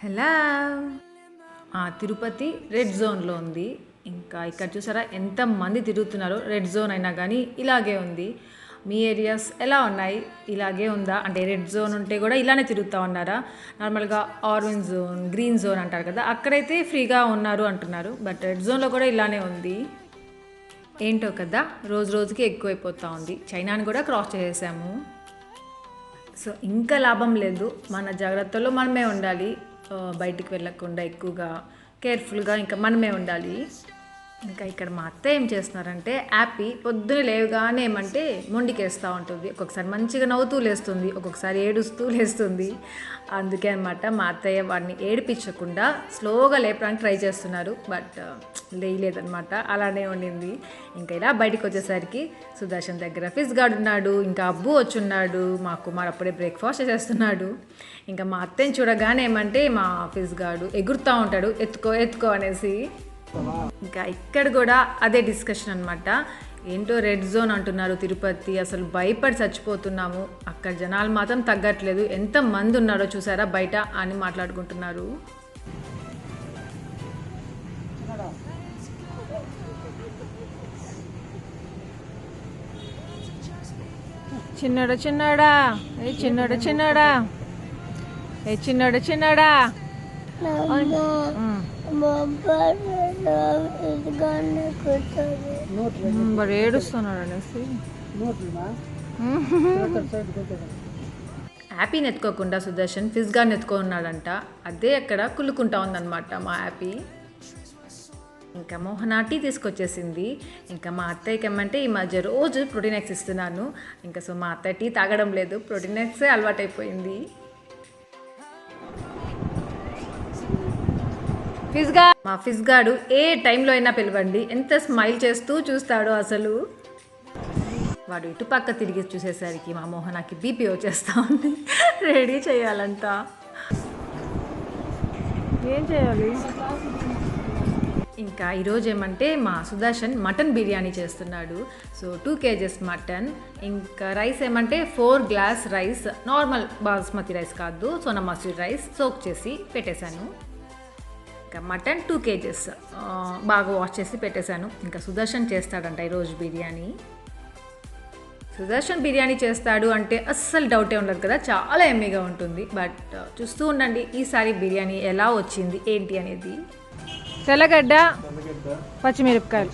Hello Tirupati red జోన్లో ఉంది. ఇంకా ఇక్కడ చూసారా ఎంతమంది తిరుగుతున్నారో. రెడ్ జోన్ అయినా కానీ ఇలాగే ఉంది. మీ ఏరియాస్ ఎలా ఉన్నాయి? ఇలాగే ఉందా? అంటే రెడ్ జోన్ ఉంటే కూడా ఇలానే తిరుగుతూ ఉన్నారా? నార్మల్గా ఆరెంజ్ జోన్, గ్రీన్ జోన్ అంటారు కదా, అక్కడైతే ఫ్రీగా ఉన్నారు అంటున్నారు. బట్ రెడ్ జోన్లో కూడా ఇలానే ఉంది. ఏంటో కదా, రోజు రోజుకి ఎక్కువైపోతూ ఉంది. చైనాని కూడా క్రాస్ చేసేసాము. సో ఇంకా లాభం లేదు, మన జాగ్రత్తలో మనమే ఉండాలి. బయటికి వెళ్ళకుండా ఎక్కువగా కేర్ఫుల్గా ఇంకా మనమే ఉండాలి. ఇంకా ఇక్కడ మా అత్త ఏం చేస్తున్నారంటే, యాపీ పొద్దున లేవగానే ఏమంటే మొండికేస్తూ ఉంటుంది. ఒక్కొక్కసారి మంచిగా నవ్వుతూ లేస్తుంది, ఒక్కొక్కసారి ఏడుస్తూ లేస్తుంది. అందుకే అనమాట మా అత్తయ్య వాడిని ఏడిపించకుండా స్లోగా లేపడానికి ట్రై చేస్తున్నారు. బట్ లేయలేదనమాట, అలానే ఉండింది. ఇంకా ఇలా బయటకు వచ్చేసరికి సుదర్శన్ దగ్గర ఫిజ్ గార్డ్ ఉన్నాడు, ఇంకా అబ్బు వచ్చున్నాడు. మా కుమార్ అప్పుడే బ్రేక్ఫాస్ట్ చేసేస్తున్నాడు. ఇంకా మా అత్తయ్యని చూడగానే ఏమంటే మా ఫిజ్ గార్డు ఎగురుతూ ఉంటాడు, ఎత్తుకో ఎత్తుకో అనేసి. ఇంకా ఇక్కడ కూడా అదే డిస్కషన్ అనమాట. ఏంటో రెడ్ జోన్ అంటున్నారు తిరుపతి, అసలు భయపడి చచ్చిపోతున్నాము. అక్కడ జనాలు మాత్రం తగ్గట్లేదు, ఎంత మంది ఉన్నారో చూసారా బయట అని మాట్లాడుకుంటున్నారు. చిన్నడా చిన్నడా ఏ చిన్నడా చిన్నడా ఏ చిన్నడా చిన్నడా మరి ఏడుస్తున్నాడు అనేసి హ్యాపీని ఎత్తుకోకుండా సుదర్శన్ ఫిజ్ గార్డ్ని ఎత్తుకున్నాడంట. అదే అక్కడ కుళ్ళుకుంటా ఉందన్నమాట మా హ్యాపీ. ఇంకా మోహన టీ తీసుకొచ్చేసింది. ఇంకా మా అత్తయ్యకి ఏమంటే ఈ మధ్య రోజు ప్రోటీన్ ఎక్స్ ఇస్తున్నాను. ఇంకా సో మా అత్తయ్య టీ తాగడం లేదు, ప్రోటీన్ ఎక్సే అలవాటైపోయింది. మా ఫిజ్ గాడు ఏ టైంలో అయినా పిలవండి, ఎంత స్మైల్ చేస్తూ చూస్తాడో అసలు. వాడు ఇటుపక్క తిరిగి చూసేసరికి మా మోహనకి బీపీ వచ్చేస్తా ఉంది. రెడీ చేయాలంట. ఏం చేయాలి? ఇంకా ఈరోజు ఏమంటే మా సుదర్శన్ మటన్ బిర్యానీ చేస్తున్నాడు. సో 2 kgs మటన్, ఇంకా రైస్ ఏమంటే 4 glass rice, normal basmati rice కాదు, సోనా మసూరి రైస్ సోక్ చేసి పెట్టేశాను. ఇంకా మటన్ 2 kgs బాగా వాష్ చేసి పెట్టేశాను. ఇంకా సుదర్శన్ చేస్తాడంట ఈరోజు బిర్యానీ. సుదర్శన్ బిర్యానీ చేస్తాడు అంటే అస్సలు డౌటే ఉండదు కదా, చాలా ఎమ్మీగా ఉంటుంది. బట్ చూస్తూ ఉండండి ఈసారి బిర్యానీ ఎలా వచ్చింది ఏంటి అనేది. తెల్లగడ్డ, పచ్చిమిరపకాయలు,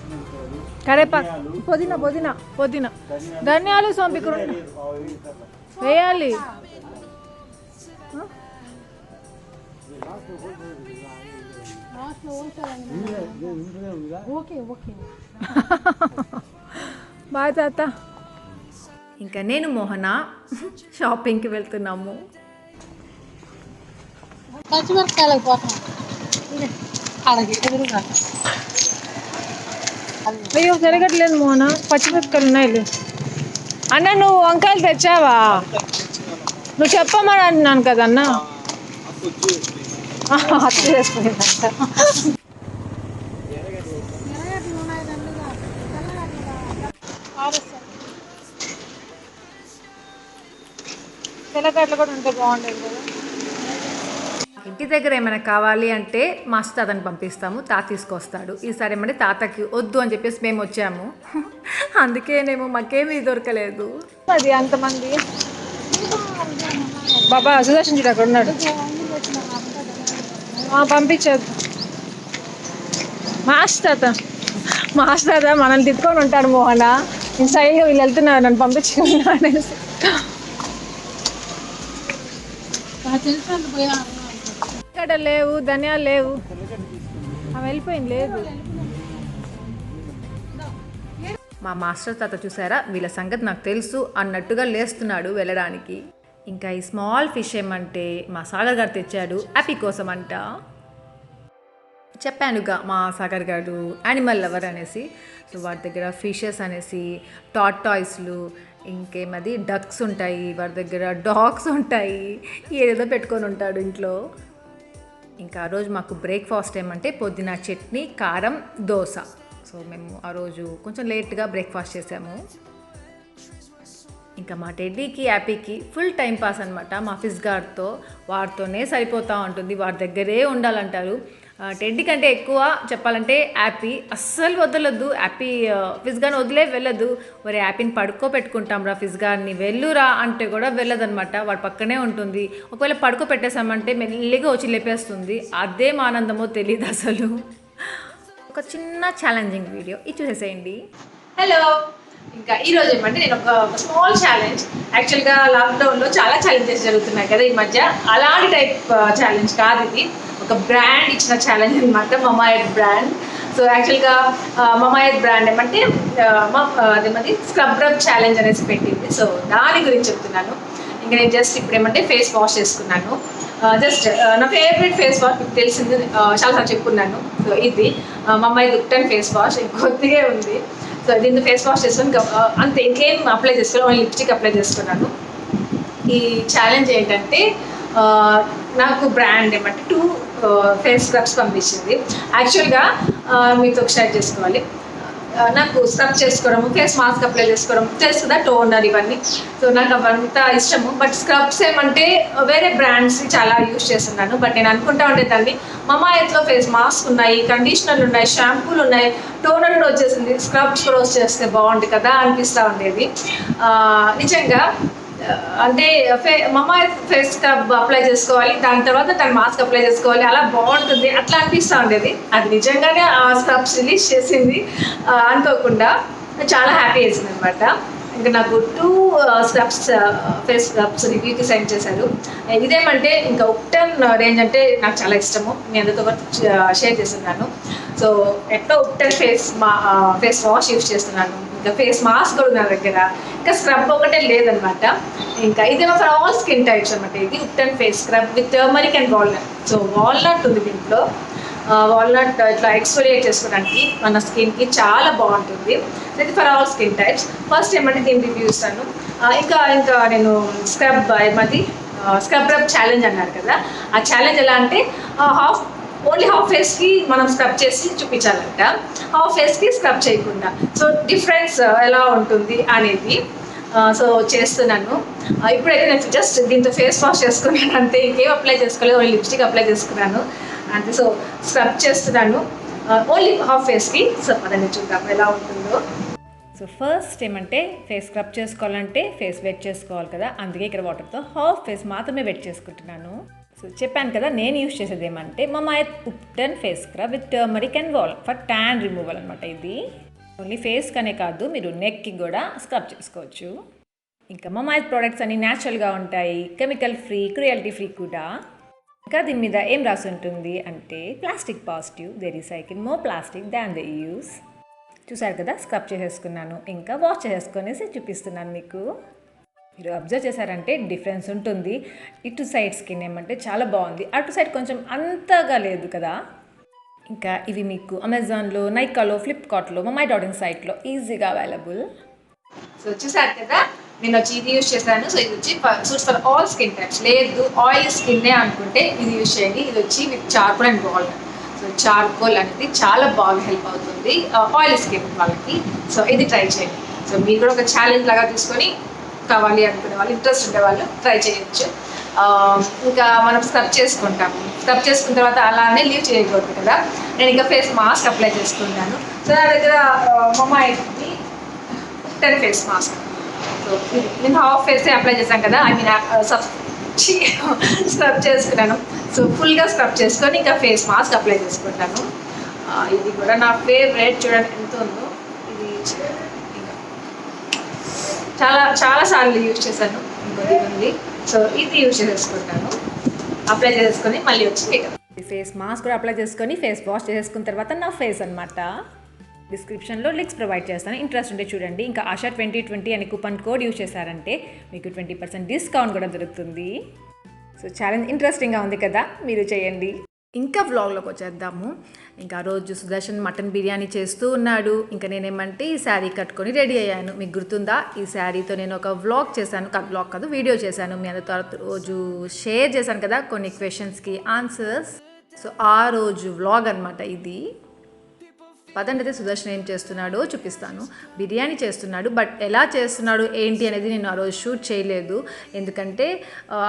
కరేపాకు, పుదీనా పుదీనా పుదీనా, ధనియాలు, సోంపికూర వేయాలి. బాయ్ తాత. ఇంకా నేను మోహన షాపింగ్కి వెళ్తున్నాము. అయ్యో తిరగట్లేదు మోహన, పచ్చిమిరపకాయలు ఉన్నాయి. అన్న నువ్వు వంకాయలు తెచ్చావా? నువ్వు చెప్పమని అంటున్నాను కదన్నా. హత్య చేసుకునేదంట. తెల్లగడ్డలు కూడా ఉంటే బాగుండేది కదా. ఇంటి దగ్గర ఏమైనా కావాలి అంటే మా తాతని పంపిస్తాము, తాత తీసుకొస్తాడు. ఈసారి ఏమంటే తాతకి వద్దు అని చెప్పేసి మేము వచ్చాము. అందుకేనేమో మాకేమీ దొరకలేదు. అది అంతమంది బాబా సుదర్శన్ చూడు అక్కడ ఉన్నాడు, పంపించదు. మాస్ తాత మనల్ని తిట్టుకొని ఉంటాడు మోహన. నేను సైడ్గా వీళ్ళు వెళ్తున్నారు నన్ను పంపించుకున్నా అనేసి. ఇక్కడ లేవు, ధనియాలు లేవు, అవి వెళ్ళిపోయింది. లేదు, మా మాస్టర్ తాత చూసారా, వీళ్ళ సంగతి నాకు తెలుసు అన్నట్టుగా లేస్తున్నాడు వెళ్ళడానికి. ఇంకా ఈ స్మాల్ ఫిష్ ఏమంటే మా సాగర్ గారు తెచ్చాడు హ్యాపీ కోసం అంట. చెప్పానుగా మా సాగర్ గారు యానిమల్ లవర్ అనేసి. సో వాటి దగ్గర ఫిషెస్ అనేసి, టార్టాయిస్లు, ఇంకేమది డక్స్ ఉంటాయి, వారి దగ్గర డాగ్స్ ఉంటాయి, ఏదేదో పెట్టుకొని ఉంటాడు ఇంట్లో. ఇంకా ఆ రోజు మాకు బ్రేక్ఫాస్ట్ ఏమంటే పుదీనా చట్నీ, కారం, దోశ. సో మేము ఆ రోజు కొంచెం లేట్గా బ్రేక్ఫాస్ట్ చేసాము. ఇంకా మా టెడ్డీకి యాపీకి ఫుల్ టైం పాస్ అనమాట. మా ఫిజ్ గార్డ్తో వాడితోనే సరిపోతూ ఉంటుంది, వాడి దగ్గరే ఉండాలంటారు. టెడ్డీ కంటే ఎక్కువ చెప్పాలంటే యాపీ అస్సలు వదలొద్దు. యాపీ ఫిజ్ గార్డ్ని వదిలే వెళ్ళదు. మరి యాపీని పడుకోబెట్టుకుంటాం రా ఫిజ్ గార్డ్ని వెళ్ళురా అంటే కూడా వెళ్ళదనమాట. వాడు పక్కనే ఉంటుంది. ఒకవేళ పడుకోబెట్టేసామంటే మెల్లిగా వచ్చి లేపేస్తుంది. అదేం ఆనందమో తెలియదు అసలు. ఒక చిన్న ఛాలెంజింగ్ వీడియో ఇది చూసేసేయండి. హలో, ఇంకా ఈరోజు ఏమంటే నేను ఒక స్మాల్ ఛాలెంజ్, యాక్చువల్గా లాక్డౌన్లో చాలా ఛాలెంజెస్ జరుగుతున్నాయి కదా ఈ మధ్య, అలాంటి టైప్ ఛాలెంజ్ కాదు ఇది. ఒక బ్రాండ్ ఇచ్చిన ఛాలెంజ్ అనమాట, మమాయత్ బ్రాండ్. సో యాక్చువల్గా మమాయత్ బ్రాండ్ ఏమంటే అదేమది స్క్రబ్ రబ్ ఛాలెంజ్ అనేసి పెట్టింది. సో దాని గురించి చెప్తున్నాను. ఇంకా నేను జస్ట్ ఇప్పుడు ఏమంటే ఫేస్ వాష్ చేసుకున్నాను. జస్ట్ నా ఫేవరెట్ ఫేస్ వాష్ మీకు తెలిసింది, చాలాసార్లు చెప్పుకున్నాను. సో ఇది మమాయత్ ఉప్టన్ ఫేస్ వాష్, కొద్దిగా ఉంది. సో దీన్ని ఫేస్ వాష్ చేసుకొని అంతే, ఇంకేం అప్లై చేసుకోవాలి, ఓన్లీ లిప్స్టిక్ అప్లై చేసుకున్నాను. ఈ ఛాలెంజ్ ఏంటంటే నాకు బ్రాండ్ ఏమంటే 2 ఫేస్ స్క్రబ్స్ పంపించింది. యాక్చువల్గా మీతో షేర్ చేసుకోవాలి. నాకు స్క్రబ్ చేసుకోవడము, ఫేస్ మాస్క్ అప్లై చేసుకోవడం తెలుసు కదా, టోనర్ ఇవన్నీ. సో నాకు అవంతా ఇష్టము. బట్ స్క్రబ్స్ ఏమంటే వేరే బ్రాండ్స్ చాలా యూజ్ చేస్తున్నాను. బట్ నేను అనుకుంటా ఉండే దాన్ని మమాయత్లో ఫేస్ మాస్క్ ఉన్నాయి, కండిషనర్లు ఉన్నాయి, షాంపూలు ఉన్నాయి, టోనర్ కూడా వచ్చేసింది, స్క్రబ్స్ కూడా వచ్చేస్తే బాగుంది కదా అనిపిస్తూ ఉండేది. నిజంగా అంటే మమాయత్ ఫేస్ స్క్రబ్ అప్లై చేసుకోవాలి, దాని తర్వాత దాని మాస్క్ అప్లై చేసుకోవాలి, అలా బాగుంటుంది అట్లా అనిపిస్తూ ఉండేది. అది నిజంగానే ఆ స్క్రబ్స్ రిలీజ్ చేసింది అనుకోకుండా, చాలా హ్యాపీ వేసింది అనమాట. ఇంకా నాకు 2 స్క్రబ్స్ ఫేస్ స్క్రబ్స్ రివ్యూకి సెండ్ చేశారు. ఇదేమంటే ఇంకా ఉప్టన్ రేంజ్ అంటే నాకు చాలా ఇష్టము, నేను అందరితో షేర్ చేస్తున్నాను. సో ఎట్లా ఉప్టన్ ఫేస్ వాష్ యూజ్ చేస్తున్నాను, ఇంకా ఫేస్ మాస్క్ కూడా నా దగ్గర, ఇంకా స్క్రబ్ ఒకటే లేదనమాట. ఇంకా ఇదేమో ఫర్ ఆల్ స్కిన్ టైప్స్ అనమాట. ఇది ubtan face scrub with turmeric and walnut. So walnut ఉంది దీంట్లో. వాల్నట్ ఇట్లా ఎక్స్ఫోలియేట్ చేసుకోవడానికి మన స్కిన్కి చాలా బాగుంటుంది. ఇది for all skin types. First ఏమంటే దీన్ని రివ్యూ ఇస్తాను. ఇంకా నేను స్క్రబ్ ఏమది స్క్రబ్ రబ్ ఛాలెంజ్ అన్నారు కదా, ఆ ఛాలెంజ్ ఎలా అంటే ఓన్లీ హాఫ్ ఫేస్కి మనం స్క్రబ్ చేసి చూపించాలంట, హాఫ్ ఫేస్కి స్క్రబ్ చేయకుండా. సో డిఫరెన్స్ ఎలా ఉంటుంది అనేది సో చేస్తున్నాను. ఇప్పుడైతే నేను జస్ట్ దీంతో ఫేస్ వాష్ చేసుకున్నాను అంతే, ఇంకేం అప్లై చేసుకోలేదు, ఓన్లీ లిప్స్టిక్ అప్లై చేసుకున్నాను అంతే. సో స్క్రబ్ చేస్తున్నాను ఓన్లీ హాఫ్ ఫేస్కి. సో అదని చూద్దాం ఎలా ఉంటుందో. సో ఫస్ట్ ఏమంటే ఫేస్ స్క్రబ్ చేసుకోవాలంటే ఫేస్ వెట్ చేసుకోవాలి కదా, అందుకే ఇక్కడ వాటర్తో హాఫ్ ఫేస్ మాత్రమే వెట్ చేసుకుంటున్నాను. సో చెప్పాను కదా, నేను యూజ్ చేసేది ఏమంటే Mamaearth Ubtan face scrub with turmeric and వాల్ ఫర్ ట్యాన్ రిమూవల్ అనమాట. ఇది ఓన్లీ ఫేస్ కనే కాదు, మీరు నెక్కి కూడా స్క్రబ్ చేసుకోవచ్చు. ఇంకా మమాయత్ ప్రోడక్ట్స్ అన్ని న్యాచురల్గా ఉంటాయి, కెమికల్ ఫ్రీ, క్రుయల్టీ ఫ్రీ కూడా. ఇంకా దీని మీద ఏం రాసి ఉంటుంది అంటే plastic positive, they recycle more plastic than they use. చూసారు కదా, స్క్రబ్ చేసేసుకున్నాను, ఇంకా వాష్ చేసేసుకొనేసి చూపిస్తున్నాను మీకు. మీరు అబ్జర్వ్ చేశారంటే డిఫరెన్స్ ఉంటుంది. ఇటు సైడ్ స్కిన్ ఏమంటే చాలా బాగుంది, అటు సైడ్ కొంచెం అంతగా లేదు కదా. ఇంకా ఇవి మీకు అమెజాన్లో, నైకాలో, ఫ్లిప్కార్ట్లో, మమాయ్.in సైట్లో ఈజీగా అవైలబుల్. సో చూసారు కదా, నేను వచ్చి ఇది యూజ్ చేశాను. సో ఇది వచ్చి suits for all skin types. లేదు ఆయిల్ స్కిన్నే అనుకుంటే ఇది యూజ్ చేయండి. ఇది వచ్చి with charcoal and walnut. So charcoal అనేది చాలా బాగా హెల్ప్ అవుతుంది ఆయిల్ స్కిన్ వాళ్ళకి. సో ఇది ట్రై చేయండి. సో మీరు కూడా ఒక ఛాలెంజ్ లాగా తీసుకొని కావాలి అనుకునే వాళ్ళు, ఇంట్రెస్ట్ ఉండే వాళ్ళు ట్రై చేయొచ్చు. ఇంకా మనం స్క్రబ్ చేసుకుంటాము, స్క్రబ్ చేసుకున్న తర్వాత అలానే లీవ్ చేయకూడదు కదా. నేను ఇంకా ఫేస్ మాస్క్ అప్లై చేసుకుంటాను. సో నా దగ్గర మమాయత్ది 10 ఫేస్ మాస్క్. సో ఇది నేను హాఫ్ ఫేసే అప్లై చేశాను కదా, ఐ మీన్ స్క్రబ్ చేసుకున్నాను. సో ఫుల్గా స్క్రబ్ చేసుకొని ఇంకా ఫేస్ మాస్క్ అప్లై చేసుకుంటాను. ఇది కూడా నా ఫేవరెట్, చూడండి ఎంత ఉందో. ఇది చాలా సార్లు యూజ్ చేశాను, ఇంకొద్ది ఉంది. సో ఇది యూజ్ చేసుకుంటాను, అప్లై చేసుకొని మళ్ళీ వచ్చి ఫేస్ మాస్క్ కూడా అప్లై చేసుకొని ఫేస్ వాష్ చేసుకున్న తర్వాత నా ఫేస్ అనమాట. డిస్క్రిప్షన్లో లింక్స్ ప్రొవైడ్ చేస్తాను, ఇంట్రెస్ట్ ఉంటే చూడండి. ఇంకా ఆశా 2020 అనే కూపన్ కోడ్ యూజ్ చేశారంటే మీకు 20% డిస్కౌంట్ కూడా దొరుకుతుంది. సో ఛాలెంజ్ ఇంట్రెస్టింగ్గా ఉంది కదా, మీరు చేయండి. ఇంకా వ్లాగ్లోకి వచ్చేద్దాము. ఇంకా రోజు సుదర్శన్ మటన్ బిర్యానీ చేస్తూ ఉన్నాడు. ఇంకా నేనేమంటే ఈ శారీ కట్టుకొని రెడీ అయ్యాను. మీకు గుర్తుందా, ఈ శారీతో నేను ఒక వ్లాగ్ చేశాను, వ్లాగ్ కాదు వీడియో చేశాను, మీ అందరితో రోజు షేర్ చేశాను కదా కొన్ని క్వశ్చన్స్కి ఆన్సర్స్. సో ఆ రోజు వ్లాగ్ అనమాట ఇది. పదండి అయితే సుదర్శన్ ఏం చేస్తున్నాడో చూపిస్తాను. బిర్యానీ చేస్తున్నాడు, బట్ ఎలా చేస్తున్నాడు ఏంటి అనేది నేను ఆ రోజు షూట్ చేయలేదు. ఎందుకంటే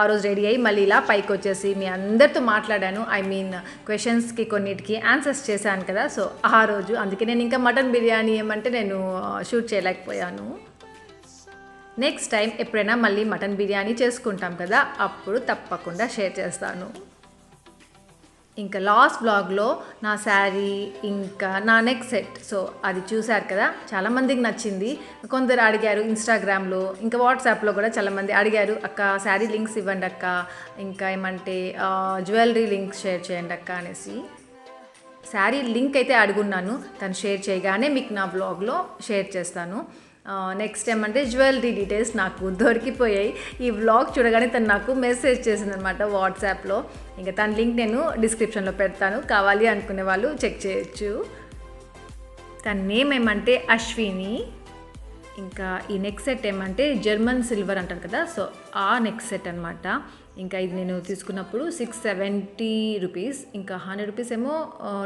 ఆ రోజు రెడీ అయ్యి మళ్ళీ ఇలా పైకి వచ్చేసి మీ అందరితో మాట్లాడాను. ఐ మీన్ క్వశ్చన్స్కి కొన్నిటికి ఆన్సర్స్ చేశాను కదా, సో ఆ రోజు అందుకే నేను ఇంకా మటన్ బిర్యానీ ఏమంటే నేను షూట్ చేయలేకపోయాను. నెక్స్ట్ టైం ఎప్పుడైనా మళ్ళీ మటన్ బిర్యానీ చేసుకుంటాం కదా, అప్పుడు తప్పకుండా షేర్ చేస్తాను. ఇంకా లాస్ట్ బ్లాగ్లో నా శారీ ఇంకా నా నెక్ సెట్, సో అది చూశారు కదా, చాలామందికి నచ్చింది. కొందరు అడిగారు ఇన్స్టాగ్రామ్లో, ఇంకా వాట్సాప్లో కూడా చాలామంది అడిగారు, అక్క శారీ లింక్స్ ఇవ్వండి అక్క, ఇంకా ఏమంటే జ్యువెలరీ లింక్స్ షేర్ చేయండి అక్క అనేసి. శారీ లింక్ అయితే అడుగున్నాను, తను షేర్ చేయగానే మీకు నా బ్లాగ్లో షేర్ చేస్తాను. నెక్స్ట్ ఏమంటే జ్యువెలరీ డీటెయిల్స్ నాకు దొరికిపోయాయి. ఈ వ్లాగ్ చూడగానే తను నాకు మెసేజ్ చేసిందనమాట వాట్సాప్లో. ఇంకా తన లింక్ నేను డిస్క్రిప్షన్లో పెడతాను, కావాలి అనుకునే వాళ్ళు చెక్ చేయొచ్చు. తన నేమ్ ఏమంటే అశ్విని. ఇంకా ఈ నెక్ సెట్ ఏమంటే జర్మన్ సిల్వర్ అంటారు కదా, సో ఆ నెక్ సెట్ అనమాట. ఇంకా ఇది నేను తీసుకున్నప్పుడు 670 రూపీస్, ఇంకా 100 రూపీస్ ఏమో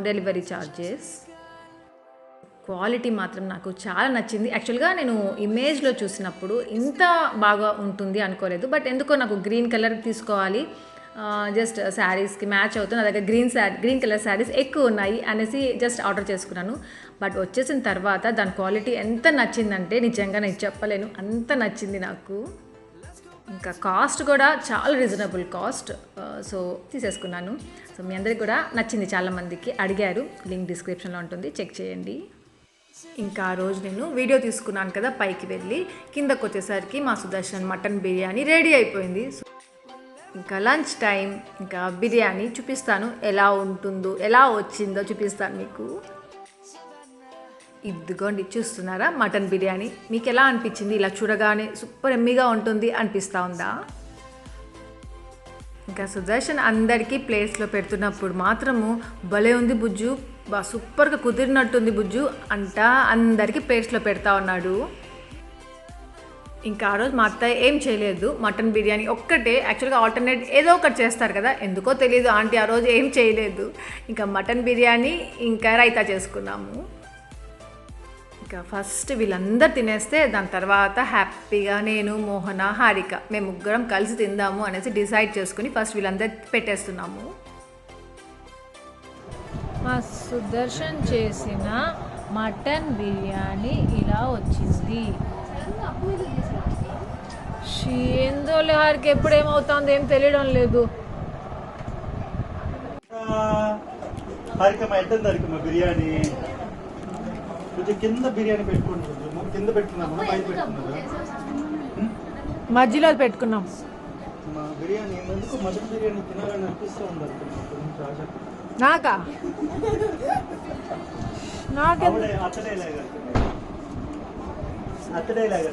డెలివరీ ఛార్జెస్. క్వాలిటీ మాత్రం నాకు చాలా నచ్చింది. యాక్చువల్గా నేను ఇమేజ్లో చూసినప్పుడు ఇంత బాగా ఉంటుంది అనుకోలేదు, బట్ ఎందుకో నాకు గ్రీన్ కలర్ తీసుకోవాలి, జస్ట్ శారీస్కి మ్యాచ్ అవుతుంది, నా దగ్గర గ్రీన్ కలర్ శారీస్ ఎక్కువ ఉన్నాయి అనేసి జస్ట్ ఆర్డర్ చేసుకున్నాను. బట్ వచ్చేసిన తర్వాత దాని క్వాలిటీ ఎంత నచ్చిందంటే నిజంగా నేను చెప్పలేను, అంత నచ్చింది నాకు. ఇంకా కాస్ట్ కూడా చాలా రీజనబుల్ కాస్ట్, సో తీసేసుకున్నాను. సో మీ అందరికి కూడా నచ్చింది, చాలామందికి అడిగారు, లింక్ డిస్క్రిప్షన్లో ఉంటుంది, చెక్ చేయండి. ఇంకా ఆ రోజు నేను వీడియో తీసుకున్నాను కదా, పైకి వెళ్ళి కిందకు వచ్చేసరికి మా సుదర్శన్ మటన్ బిర్యానీ రెడీ అయిపోయింది. ఇంకా లంచ్ టైం, ఇంకా బిర్యానీ చూపిస్తాను, ఎలా ఉంటుందో ఎలా వచ్చిందో చూపిస్తాను మీకు. ఇదిగోండి చూస్తున్నారా మటన్ బిర్యానీ. మీకు ఎలా అనిపించింది? ఇలా చూడగానే సూపర్ ఎమ్మీగా ఉంటుంది అనిపిస్తూ ఉందా? ఇంకా సుదర్శన్ అందరికీ ప్లేట్స్లో పెడుతున్నప్పుడు మాత్రము భలే ఉంది బుజ్జు, సూపర్గా కుదిరినట్టుంది బుజ్జు అంటా అందరికీ ప్లేట్స్లో పెడతా ఉన్నాడు. ఇంకా ఆ రోజు మా అత్తయ్య ఏం చేయలేదు, మటన్ బిర్యానీ ఒక్కటే. యాక్చువల్గా ఆల్టర్నేట్ ఏదో ఒకటి చేస్తారు కదా, ఎందుకో తెలియదు ఆంటీ ఆ రోజు ఏం చేయలేదు. ఇంకా మటన్ బిర్యానీ ఇంకా రైతా చేసుకున్నాము. ఇంకా ఫస్ట్ వీళ్ళందరూ తినేస్తే దాని తర్వాత హ్యాపీగా నేను, మోహన, హారిక మేము ముగ్గురం కలిసి తిందాము అనేసి డిసైడ్ చేసుకుని ఫస్ట్ వీళ్ళందరూ పెట్టేస్తున్నాము. మా సుదర్శన్ చేసిన మటన్ బిర్యానీ ఇలా వచ్చింది. ఏందోలే హారికి ఎప్పుడు ఏమవుతుందో ఏం తెలియడం లేదు. బిర్యానీ కొంచెం కింద బిర్యానీ పెట్టుకుంటున్నాము, కింద పెట్టుకున్నాము, పైన పెట్టుకున్నాము, మధ్యలో పెట్టుకున్నాం. మా బిర్యానీ ఎందుకు మటన్ బిర్యానీ తినాలని అనిపిస్తూ ఉండాలి నాకా అతడే లాగా.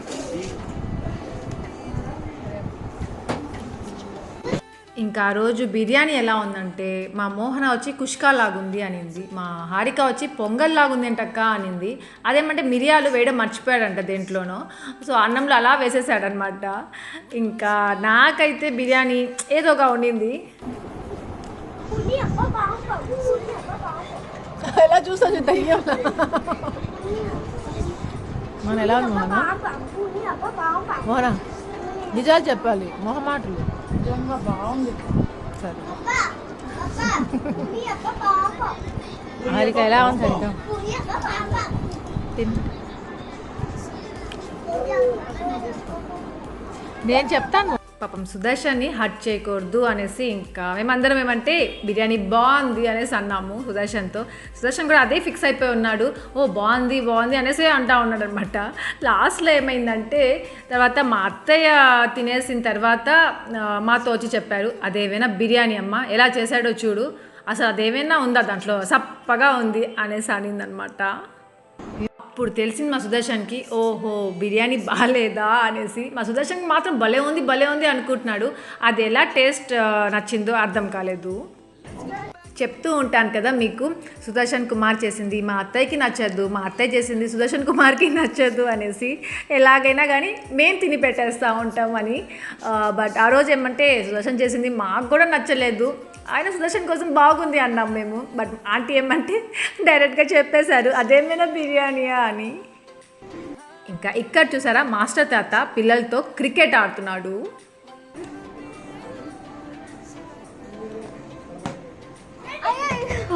ఇంకా ఆ రోజు బిర్యానీ ఎలా ఉందంటే మా మోహన వచ్చి కుష్కా లాగుంది అనింది, మా హారిక వచ్చి పొంగల్ లాగుంది అంటక్క అనింది. అదేమంటే మిరియాలు వేయడం మర్చిపోయాడంట దేంట్లోనో, సో అన్నంలో అలా వేసేసాడనమాట. ఇంకా నాకైతే బిర్యానీ ఏదోగా ఉండింది. ఎలా చూస్తా దయ్యం మన ఎలా ఉంది మోహన, నిజాలు చెప్పాలి, మొహమాటలు. నిజంగా బాగుంది. సరే హారిక ఎలా ఉంది? నేను చెప్తాను. పాపం సుదర్శన్ని హర్ట్ చేయకూడదు అనేసి ఇంకా మేమందరం ఏమంటే బిర్యానీ బాగుంది అనేసి అన్నాము సుదర్శన్తో. సుదర్శన్ కూడా అదే ఫిక్స్ అయిపోయి ఉన్నాడు, ఓ బాగుంది బాగుంది అనేసి అంటా ఉన్నాడు అనమాట. లాస్ట్లో ఏమైందంటే తర్వాత మా అత్తయ్య తినేసిన తర్వాత మాతో వచ్చి చెప్పారు, అదేమైనా బిర్యానీ అమ్మ ఎలా చేశాడో చూడు, అసలు అదేమైనా ఉందా దాంట్లో, సప్పగా ఉంది అనేసి అనిందనమాట. అప్పుడు తెలిసింది మా సుదర్శన్కి, ఓహో బిర్యానీ బాగాలేదా అనేసి. మా సుదర్శన్కి మాత్రం భలే ఉంది అనుకుంటున్నాడు, అది ఎలా టేస్ట్ నచ్చిందో అర్థం కాలేదు. చెప్తూ ఉంటాను కదా మీకు, సుదర్శన్ కుమార్ చేసింది మా అత్తయ్యకి నచ్చదు, మా అత్తయ్య చేసింది సుదర్శన్ కుమార్కి నచ్చదు అనేసి. ఎలాగైనా కానీ మేము తిని పెట్టేస్తూ ఉంటామని. బట్ ఆ రోజు ఏమంటే సుదర్శన్ చేసింది మాకు కూడా నచ్చలేదు, ఆయన సుదర్శన్ కోసం బాగుంది అన్నాం మేము. బట్ ఆంటీ ఏమంటే డైరెక్ట్గా చెప్పేశారు అదేమైనా బిర్యానీయా అని. ఇంకా ఇక్కడ చూసారా మాస్టర్ తాత పిల్లలతో క్రికెట్ ఆడుతున్నాడు.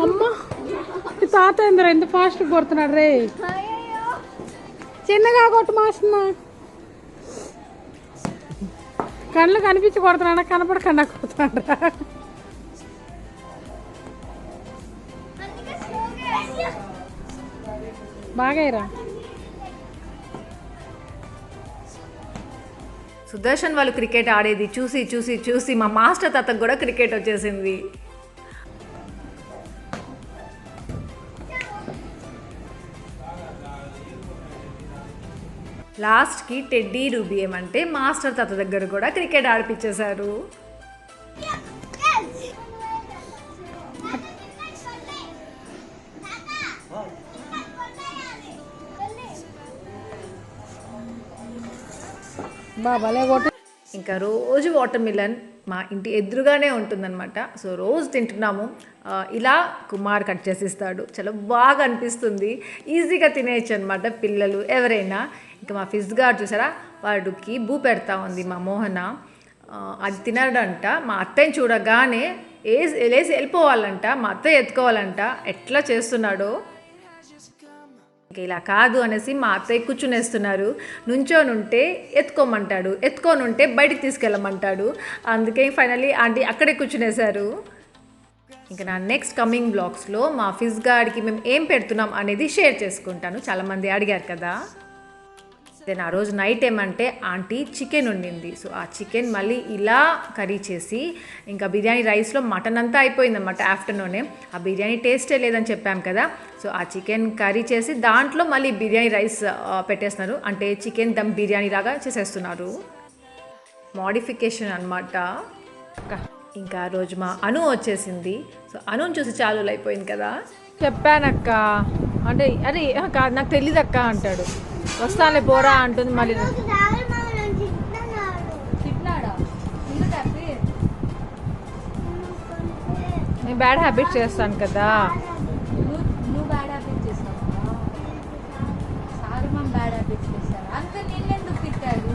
అమ్మ ఈ తాత ఏంద్రా ఎంత ఫాస్ట్ కొడుతున్నాడు రే. చిన్నగా కొట్టు మాసిన కళ్ళు కనిపించి కొడుతున్నాడా కనపడకుండా కొడుతున్నాడా. బాగా సుదర్శన్ వాళ్ళు క్రికెట్ ఆడేది చూసి చూసి చూసి మా మాస్టర్ తాతకు కూడా క్రికెట్ వచ్చేసింది. లాస్ట్కి టెడ్డీ రూబీ ఏమంటే మాస్టర్ తాత దగ్గర కూడా క్రికెట్ ఆడిపించేశారు. బాబాలే కొట్టు. ఇంకా రోజు వాటర్ మిలన్ మా ఇంటి ఎదురుగానే ఉంటుందన్నమాట. సో రోజు తింటున్నాము. ఇలా కుమార్ కట్ చేసి ఇస్తాడు, చాలా బాగా అనిపిస్తుంది. ఈజీగా తినేయచ్చు అనమాట పిల్లలు ఎవరైనా. ఇంకా మా ఫిజ్ గారు చూసారా వాడికి బూ పెడతా ఉంది మా మోహన. అది తినడంట. మా అత్తయ్యని చూడగానే లేసి వెళ్ళిపోవాలంట, మా అత్తయ్య ఎత్తుకోవాలంట. ఎట్లా చేస్తున్నాడో. ఇంకా ఇలా కాదు అనేసి మా అత్తయ్య కూర్చునేస్తున్నారు. నుంచోనుంటే ఎత్తుకోమంటాడు, ఎత్తుకోనుంటే బయటికి తీసుకెళ్ళమంటాడు. అందుకే ఫైనల్లీ ఆంటీ అక్కడే కూర్చునేశారు. ఇంకా నా నెక్స్ట్ కమింగ్ బ్లాగ్స్లో మా ఫిజ్ గార్డ్కి మేము ఏం పెడుతున్నాం అనేది షేర్ చేసుకుంటాను. చాలామంది అడిగారు కదా. దెన్ ఆ రోజు నైట్ ఏమంటే ఆంటీ చికెన్ వండింది. సో ఆ చికెన్ మళ్ళీ ఇలా కర్రీ చేసి ఇంకా బిర్యానీ రైస్లో మటన్ అంతా అయిపోయిందన్నమాట ఆఫ్టర్నూనే. ఆ బిర్యానీ టేస్టే లేదని చెప్పాం కదా. సో ఆ చికెన్ కర్రీ చేసి దాంట్లో మళ్ళీ బిర్యానీ రైస్ పెట్టేస్తున్నారు. అంటే చికెన్ దమ్ బిర్యానీ లాగా చేసేస్తున్నారు. మోడిఫికేషన్ అనమాట. ఇంకా ఆ రోజు మా అను వచ్చేసింది. సో అనుని చూసి చాలు అయిపోయింది కదా. చెప్పానక్క అంటే అరే కాదు నాకు తెలీదు అక్క అంటాడు. వస్తానులే పోరా అంటుంది. మళ్ళీ నేను బ్యాడ్ హ్యాబిట్స్ చేస్తాను కదా. నువ్వు బ్యాడ్ హ్యాబిట్స్ చేస్తావా? సార్ మా బ్యాడ్ హ్యాబిట్స్ చేస్తారు. అంత నిన్నెందుకు తిట్టాడు?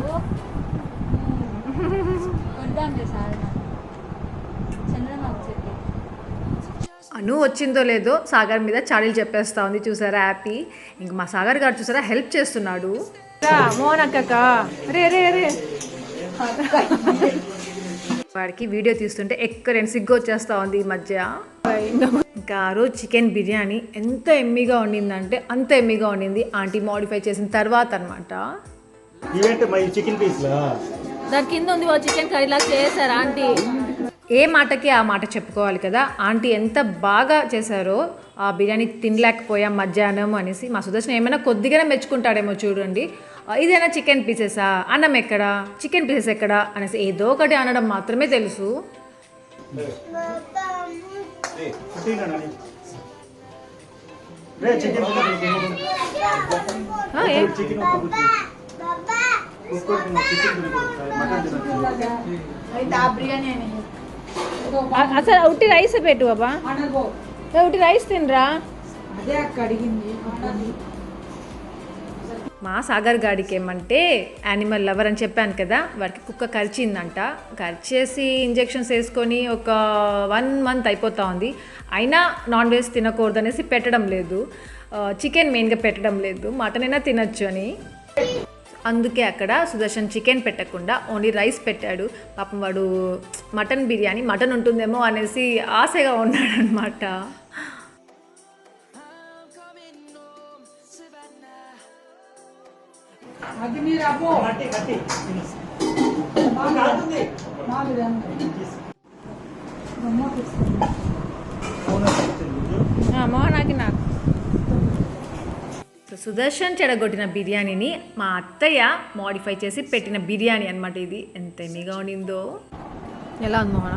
కొద్దాం సార్ చంద్రబాబు చెప్పి అను వచ్చిందో లేదో సాగర్ మీద చాడీలు చెప్పేస్తా ఉంది. చూసారా హ్యాపీ. ఇంక మా సాగర్ గారు చూసారా హెల్ప్ చేస్తున్నాడు. మోహన్ అక్క రే రే రే వాడికి వీడియో తీస్తుంటే ఎక్కడైనా సిగ్గు వచ్చేస్తూ ఉంది ఈ మధ్య. ఇంకా ఆ రోజు చికెన్ బిర్యానీ ఎంత ఎమ్మిగా వండిందంటే అంత ఎమ్మిగా వండింది. ఆంటీ మోడిఫై చేసిన తర్వాత అనమాట. చికెన్ పీస్లా దాని కింద ఉంది చికెన్ కర్రీలా చేశారు ఆంటీ. ఏ మాటకి ఆ మాట చెప్పుకోవాలి కదా. ఆంటీ ఎంత బాగా చేశారో. ఆ బిర్యానీ తినలేకపోయాం మధ్యాహ్నం అనేసి మా సుదర్శన్ ఏమైనా కొద్దిగానే మెచ్చుకుంటాడేమో చూడండి. ఇదైనా చికెన్ పీసెసా, అన్నం ఎక్కడా, చికెన్ పీసెస్ ఎక్కడా అనేసి ఏదో ఒకటి అనడం మాత్రమే తెలుసు. అసలు ఉట్టి రైస్ పెట్టు బాబా. ఉట్టి రైస్ తినరా. మా సాగర్ గాడికి ఏమంటే యానిమల్ లవర్ అని చెప్పాను కదా. వాడికి కుక్క కరిచిందంట. కరిచేసి ఇంజెక్షన్స్ వేసుకొని ఒక 1 month అయిపోతా ఉంది. అయినా నాన్ వెజ్ తినకూడదు అనేసి పెట్టడం లేదు. చికెన్ మెయిన్గా పెట్టడం లేదు, మటన్ అయినా తినచ్చు అని. అందుకే అక్కడ సుదర్శన్ చికెన్ పెట్టకుండా ఓన్లీ రైస్ పెట్టాడు. పాపం వాడు మటన్ బిర్యానీ మటన్ ఉంటుందేమో అనేసి ఆశగా ఉన్నాడు అనమాట. మోహనాకి నాకు సుదర్శన్ చెడగొట్టిన బిర్యానీని మా అత్తయ్య మోడిఫై చేసి పెట్టిన బిర్యానీ అనమాట. ఇది ఎంత ఎమ్మిగా ఉండిందో. ఎలా ఉంది మోహన?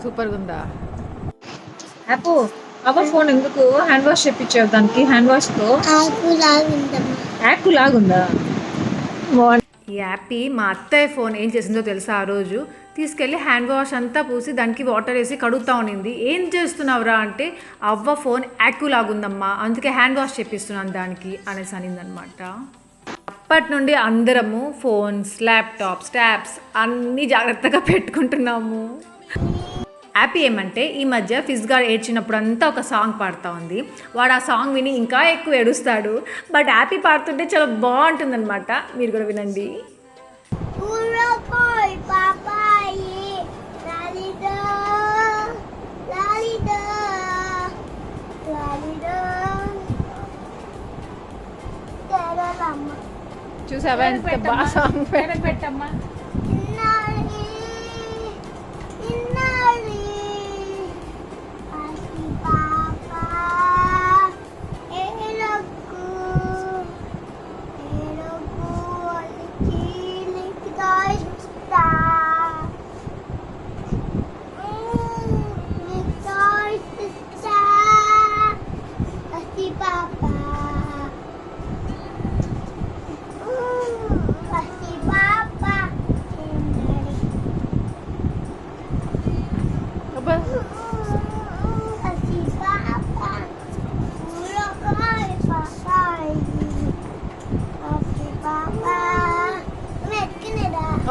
సూపర్గా ఉందా? అప్పు అవ్వ ఫోన్ ఎందుకు హ్యాండ్ వాష్ చేపించావు? దానికి హ్యాండ్ వాష్తో ఆకు లాగుందా? ఈ యాపీ మా అత్తయ్య ఫోన్ ఏం చేసిందో తెలుసా, ఆ రోజు తీసుకెళ్ళి హ్యాండ్ వాష్ అంతా పూసి దానికి వాటర్ వేసి కడుగుతూ ఉన్నింది. ఏం చేస్తున్నావురా అంటే, అవ్వ ఫోన్ యాక్యులాగుందమ్మా, అందుకే హ్యాండ్ వాష్ చేపిస్తున్నాను దానికి అనేసి అనిందనమాట. అప్పటి నుండి అందరము ఫోన్స్, ల్యాప్టాప్స్, ట్యాబ్స్ అన్నీ జాగ్రత్తగా పెట్టుకుంటున్నాము. హ్యాపీ ఏమంటే ఈ మధ్య ఫిజ్గా ఏడ్చినప్పుడు అంతా ఒక సాంగ్ పాడుతూ ఉంది. వాడు ఆ సాంగ్ విని ఇంకా ఎక్కువ ఏడుస్తాడు. బట్ హ్యాపీ పాడుతుంటే చాలా బాగుంటుందన్నమాట. మీరు కూడా వినండి. చూసావా ఎంత బాగా సాంగ్ పెట్టమ్మా.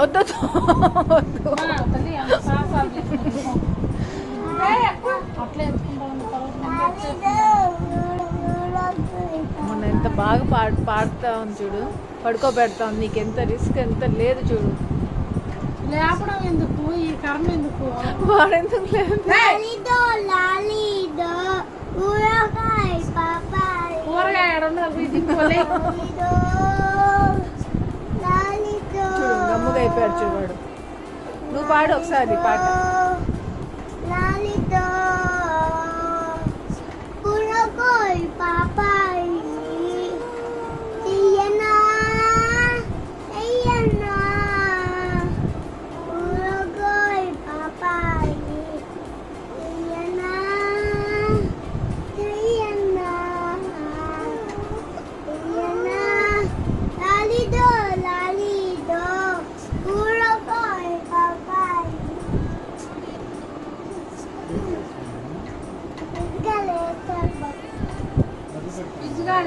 వద్దు మొన్న ఎంత బాగా పాడుతా ఉంది చూడు, పడుకోబెడతా ఉంది. నీకు ఎంత రిస్క్ ఎంత లేదు చూడు. లేపడం ఎందుకు, ఈ కర్మ ఎందుకు, వాడెందుకు లేదు. కూరగాయ చూడు గమ్ముగా అయిపోయాడు చూడు వాడు. నువ్వు పాడు ఒకసారి పాట.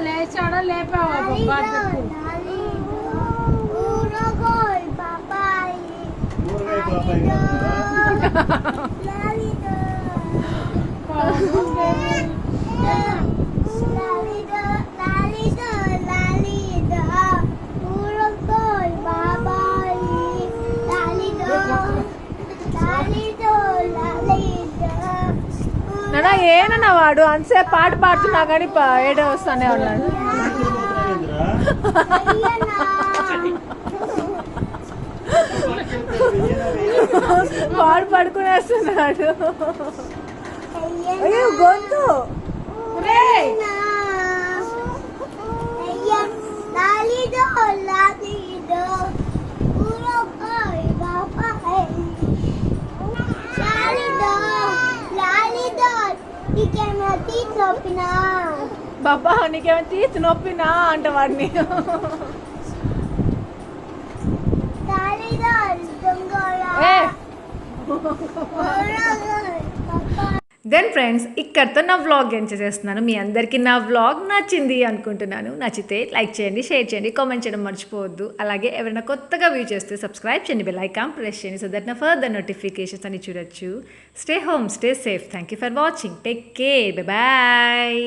లేచాడా లేపావా బాబు? నాన్న ఏనన్నా వాడు అంతసేపు పాట పాడుతున్నా కానీ ఏడో వస్తానే ఉన్నాడు. వాడు పడుకునేస్తున్నాడు. అయ్యో గొంతు బాబా నీకేమో తీసి నొప్పినా అంట వాడిని. దెన్ ఫ్రెండ్స్, ఇక్కడితో నా వ్లాగ్ ఎండ్ చేసేస్తున్నాను. మీ అందరికీ నా వ్లాగ్ నచ్చింది అనుకుంటున్నాను. నచ్చితే లైక్ చేయండి, షేర్ చేయండి, కామెంట్ చేయడం మర్చిపోవద్దు. అలాగే ఎవరైనా కొత్తగా వ్యూ చేస్తే సబ్స్క్రైబ్ చేయండి, బెల్ ఐకాన్ ప్రెస్ చేయండి, సో దట్ నా ఫర్దర్ నోటిఫికేషన్స్ అని చూడొచ్చు. Stay home, stay safe. Thank you for watching. Take care. Bye.